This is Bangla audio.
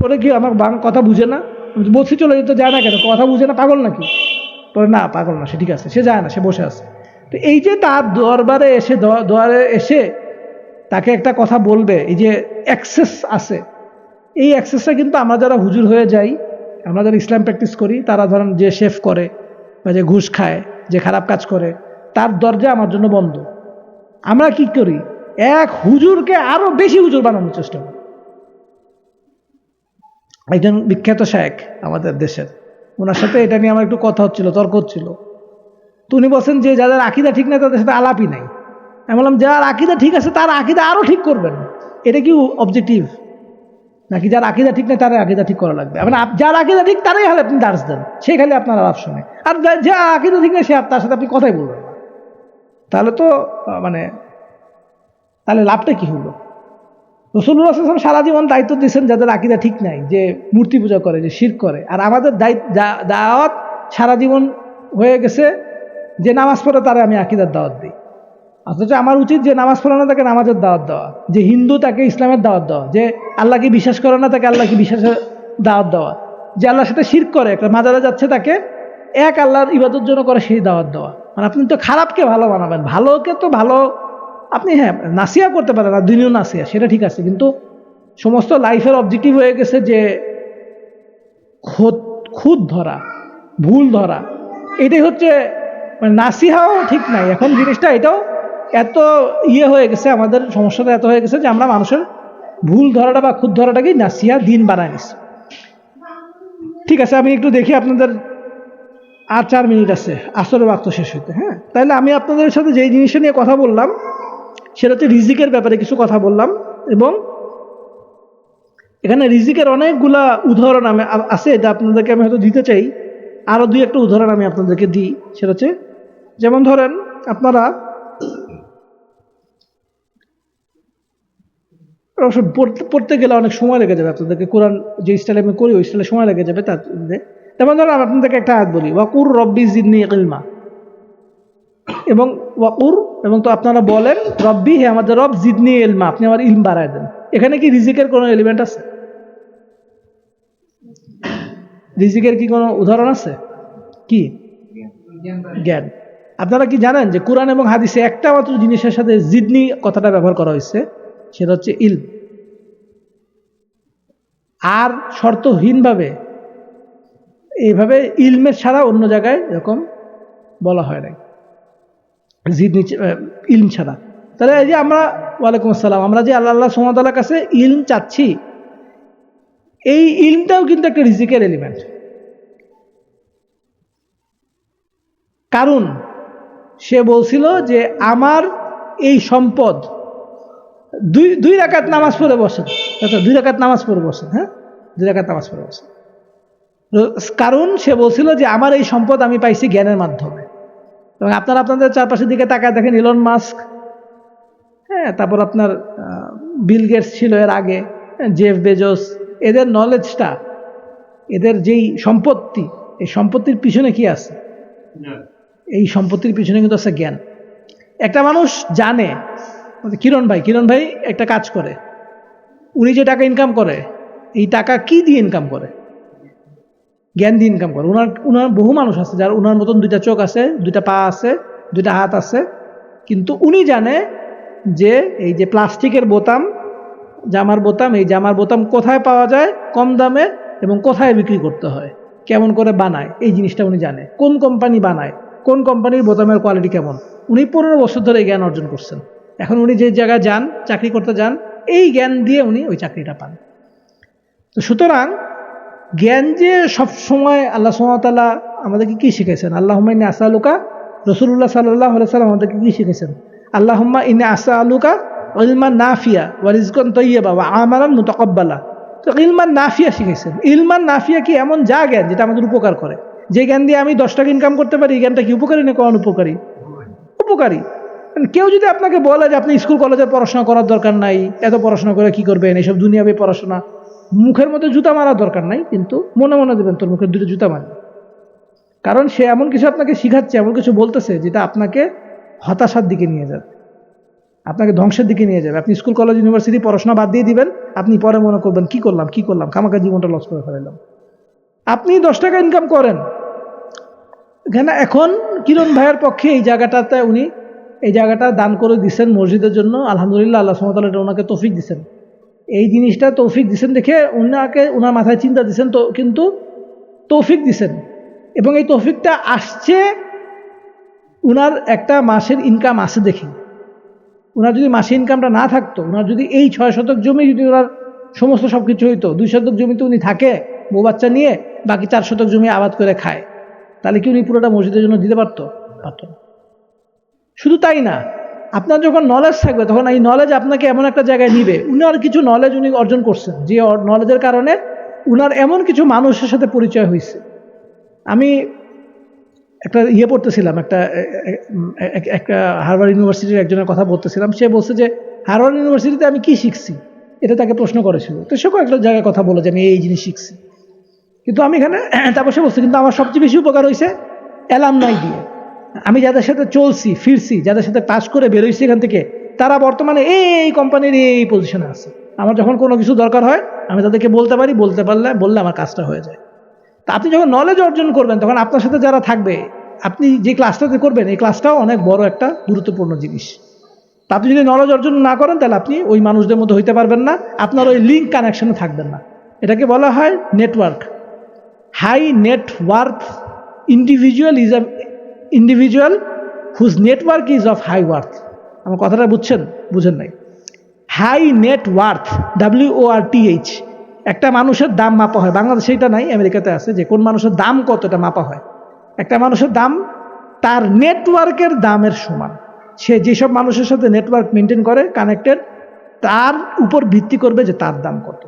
পরে কি আমার কথা বুঝে না, বলছি চলে যেতে যায় না কেন, কথা বুঝে না, পাগল নাকি? পরে না, পাগল না, সে ঠিক আছে, সে যায় না, সে বসে আছে। তো এই যে তার দরবারে এসে দরবারে এসে তাকে একটা কথা বলবে, এই যে অ্যাক্সেস আছে, এই অ্যাক্সেসটা কিন্তু আমরা যারা হুজুর হয়ে যাই, আমরা যারা ইসলাম প্র্যাকটিস করি, তারা ধরেন যে শেফ করে বা যে ঘুষ খায়, যে খারাপ কাজ করে, তার দরজা আমার জন্য বন্ধ। আমরা কি করি, এক হুজুরকে আরো বেশি হুজুর বানানোর চেষ্টা করি। একজন বিখ্যাত শায়েখ আমাদের দেশের, ওনার সাথে এটা নিয়ে আমার একটু কথা হচ্ছিল, তর্ক হচ্ছিল। তো উনি বলছেন যে যাদের আকিদা ঠিক নাই তাদের সাথে আলাপই নাই। আমি বললাম যার আকিদা ঠিক আছে তার আকিদা আরো ঠিক করবেন, এটা কি অবজেক্টিভ? নাকি যার আকিদা ঠিক নেই তার আকিদা ঠিক করা লাগবে? মানে যার আকিদা ঠিক তারাই হলে আপনি দার্স দেন, সে খালি আপনার আলাপ শুনে। আর যে আকিদা ঠিক নেই সে তার সাথে আপনি কথাই বলবেন না। তাহলে তো মানে তাহলে লাভটা কি হলো? রাসূলুল্লাহ সাল্লাল্লাহু আলাইহি ওয়াসাল্লাম সারা জীবন দায়িত্ব দিয়েছেন যাদের আকিদা ঠিক নাই, যে মূর্তি পূজা করে, যে শিরক করে। আর আমাদের দাওয়াত সারা জীবন হয়ে গেছে যে নামাজ পড়ে তারা আমি আকিদার দাওয়াত দিই। অথচ আমার উচিত যে নামাজ পড়ে না তাকে নামাজের দাওয়াত দেওয়া, যে হিন্দু তাকে ইসলামের দাওয়াত দেওয়া, যে আল্লাহকে বিশ্বাস করে না তাকে আল্লাহকে বিশ্বাসের দাওয়াত দেওয়া, যে আল্লাহর সাথে শিরক করে, একটা মাজারে যাচ্ছে তাকে এক আল্লাহর ইবাদতের জন্য করে সেই দাওয়াত দেওয়া। মানে আপনি তো খারাপকে ভালো বানাবেন, ভালোকে তো ভালো আপনি, হ্যাঁ নাসিয়া করতে পারেন, আর দিনও নাসিয়া, সেটা ঠিক আছে, কিন্তু সমস্ত লাইফের অবজেক্টিভ হয়ে গেছে যে খুদ ধরা, ভুল ধরা, এটাই হচ্ছে মানে নাসিহাও ঠিক নাই এখন জিনিসটা। এটাও এত হয়ে গেছে, আমাদের সমস্যাটা এত হয়ে গেছে যে আমরা মানুষের ভুল ধরাটা বা খুদ ধরাটাকেই নাসিহা দিন বানায় নিচ্ছি। ঠিক আছে, আমি একটু দেখি আপনাদের আর 4 মিনিট আছে আসরের ওয়াক্ত শেষ হইতে। হ্যাঁ, তাহলে আমি আপনাদের সাথে যেই জিনিসটা নিয়ে কথা বললাম সেটা হচ্ছে রিজিকের ব্যাপারে কিছু কথা বললাম, এবং এখানে রিজিকের অনেকগুলা উদাহরণ আমি আছে, এটা আপনাদেরকে আমি হয়তো দিতে চাই। আরও 2-1টা উদাহরণ আমি আপনাদেরকে দিই। সেটা হচ্ছে যেমন ধরেন আপনারা অবশ্য পড়তে গেলে অনেক সময় লেগে যাবে আপনাদেরকে, কোরআন যে স্টাইলে আমি করি ওই স্টাইলে সময় লেগে যাবে। তার যেমন ধরেন আমি আপনাদেরকে একটা আয়াত বলি, ওয়াকুর রব্বি জিদনি ইলমা, এবং ওয়াকুর, এবং তো আপনারা বলেন রব্বি, হে আমাদের রব, জিদনি ইলমা, আপনি আমার ইলম বাড়ায় দেন। এখানে কি রিজিকের কোনো এলিমেন্ট আছে? রিজিকের কি কোনো উদাহরণ আছে? কি? জ্ঞান। আপনারা কি জানেন যে কোরআন এবং হাদিসে একটা মাত্র জিনিসের সাথে জিদনি কথাটা ব্যবহার করা হয়েছে, সেটা হচ্ছে ইলম। আর শর্তহীনভাবে এইভাবে ইলমের ছাড়া অন্য জায়গায় এরকম বলা হয় নাই, জিদনি ইলম ছাড়া। তাহলে এই যে আমরা, ওয়ালাইকুম আসসালাম, আমরা যে আল্লাহ সুবহানাহু ওয়া তাআলার কাছে ইলম চাচ্ছি, এই ইলমটাও কিন্তু একটা রিজিকের এলিমেন্ট। কারণ সে বলছিল যে আমার এই সম্পদ, দুই রাকাত নামাজ পড়ে বসেন, 2 রাকাত নামাজ পড়ে বসেন, হ্যাঁ 2 রাকাত নামাজ পড়ে বসেন। কারণ সে বলছিল যে আমার এই সম্পদ আমি পাইছি জ্ঞানের মাধ্যমে। এবং আপনারা আপনাদের চারপাশের দিকে তাকায় দেখেন, ইলন মাস্ক, হ্যাঁ, তারপর আপনার বিল গেটস ছিল এর আগে, জেফ বেজোস, এদের নলেজটা, এদের যেই সম্পত্তি, এই সম্পত্তির পিছনে কি আছে? এই সম্পত্তির পিছনে কিন্তু আছে জ্ঞান। একটা মানুষ জানে, কিরণ ভাই একটা কাজ করে, উনি যে টাকা ইনকাম করে, এই টাকা কি দিয়ে ইনকাম করে? জ্ঞান দিয়ে ইনকাম করে। উনার বহু মানুষ আছে যার উনার মতন 2টা চোখ আছে, 2টা পা আছে, 2টা হাত আছে, কিন্তু উনি জানে যে এই যে প্লাস্টিকের বোতাম, জামার বোতাম, এই জামার বোতাম কোথায় পাওয়া যায় কম দামে এবং কোথায় বিক্রি করতে হয়, কেমন করে বানায়, এই জিনিসটা উনি জানে। কোন কোম্পানি বানায়, কোন কোম্পানির বোতামের কোয়ালিটি কেমন, উনি 15 বছর ধরে এই জ্ঞান অর্জন করছেন। এখন উনি যে জায়গায় যান, চাকরি করতে যান, এই জ্ঞান দিয়ে উনি ওই চাকরিটা পান। তো সুতরাং জ্ঞান যে সবসময়, আল্লাহ সুবহানাহু ওয়া তাআলা আমাদেরকে কি শিখেছেন? আল্লাহুম্মা ইন্নী আসআলুকা, রাসূলুল্লাহ সাল্লাল্লাহু আলাইহি ওয়াসাল্লাম আমাদেরকে কি শিখেছেন? আল্লাহুম্মা ইন্নী আসআলুকা ইলমান নাফিয়া ওয়া রিজকান তাইয়্যিবা ওয়া আমালান মুতাকাব্বালা। তো ইলমান নাফিয়া শিখেছেন। ইলমান নাফিয়া কি? এমন যা জ্ঞান যেটা আমাদের উপকার করে। যে জ্ঞান দিয়ে আমি 10 টাকা ইনকাম করতে পারি, এই জ্ঞানটা কি উপকারী না অনুপকারী? উপকারী। কেউ যদি আপনাকে বলে যে আপনি স্কুল কলেজে পড়াশোনা করার দরকার নাই, এত পড়াশোনা করে কি করবেন, এসব দুনিয়াবি পড়াশোনা, মুখের মধ্যে জুতা মারার দরকার নাই, কিন্তু মনে মনে দেবেন তোর মুখের 2টা জুতা মারি। কারণ সে এমন কিছু আপনাকে শিখাচ্ছে, এমন কিছু বলতেছে যেটা আপনাকে হতাশার দিকে নিয়ে যাবে, আপনাকে ধ্বংসের দিকে নিয়ে যাবে। আপনি স্কুল কলেজ ইউনিভার্সিটি পড়াশোনা বাদ দিয়ে দিবেন, আপনি পরে মনে করবেন কি করলাম খামাখা জীবনটা লস করে ফেলাম। আপনি 10 টাকা ইনকাম করেন এখানে। এখন কিরণ ভাইয়ের পক্ষে এই জায়গাটাতে উনি এই জায়গাটা দান করে দিচ্ছেন মসজিদের জন্য, আলহামদুলিল্লাহ, আল্লাহ সুবহানাহু ওয়া তাআলা ওনাকে তৌফিক দিচ্ছেন। এই জিনিসটা তৌফিক দিচ্ছেন দেখে ওনার মাথায় চিন্তা দিচ্ছেন, তো কিন্তু তৌফিক দিচ্ছেন, এবং এই তৌফিকটা আসছে উনার একটা মাসের ইনকাম আছে দেখি। ওনার যদি মাসে ইনকামটা না থাকতো, ওনার যদি এই 6 শতক জমি যদি ওনার সমস্ত সব কিছু হইতো, 2 শতক জমিতে উনি থাকে বউ বাচ্চা নিয়ে, বাকি 4 শতক জমি আবাদ করে খায়, তাহলে কি উনি পুরোটা মসজিদের জন্য দিতে পারতো? পারতো না। শুধু তাই না, আপনার যখন নলেজ থাকবে তখন এই নলেজ আপনাকে এমন একটা জায়গায় নিবে, উনার কিছু নলেজ উনি অর্জন করছেন, যে নলেজের কারণে উনার এমন কিছু মানুষের সাথে পরিচয় হয়েছে। আমি একটা পড়তেছিলাম, একটা হার্ভার্ড ইউনিভার্সিটির একজনের কথা বলতেছিলাম। সে বলছে যে হার্ভার্ড ইউনিভার্সিটিতে আমি কি শিখছি, এটা তাকে প্রশ্ন করেছিল। তো সে কয়েকটা জায়গায় কথা বলে যে আমি এই জিনিস শিখছি, কিন্তু আমি এখানে তারপর সে বলছে কিন্তু আমার সবচেয়ে বেশি উপকার হয়েছে অ্যালামনাই দিয়ে। আমি যাদের সাথে চলছি ফিরছি, যাদের সাথে পাস করে বেরোইছি এখান থেকে, তারা বর্তমানে এই কোম্পানির এই পজিশনে আছে। আমার যখন কোনো কিছু দরকার হয় আমি তাদেরকে বলতে পারি, বললে আমার কাজটা হয়ে যায়। তা আপনি যখন নলেজ অর্জন করবেন তখন আপনার সাথে যারা থাকবে, আপনি যে ক্লাসটাতে করবেন এই ক্লাসটাও অনেক বড় একটা গুরুত্বপূর্ণ জিনিস। তা আপনি যদি নলেজ অর্জন না করেন তাহলে আপনি ওই মানুষদের মধ্যে হইতে পারবেন না, আপনার ওই লিঙ্ক কানেকশনে থাকবেন না। এটাকে বলা হয় network. High net worth individual whose network is of high worth. আমার কথাটা বুঝেন নাই? হাই নেটওয়ার্থ, WORTH, একটা মানুষের দাম মাপা হয়। বাংলাদেশে এটা নাই, আমেরিকাতে আছে, যে কোন মানুষের দাম কত এটা মাপা হয়। একটা মানুষের দাম তার নেটওয়ার্কের দামের সমান। সে যেসব মানুষের সাথে নেটওয়ার্ক মেনটেন করে, কানেক্টেড, তার উপর ভিত্তি করবে যে তার দাম কত।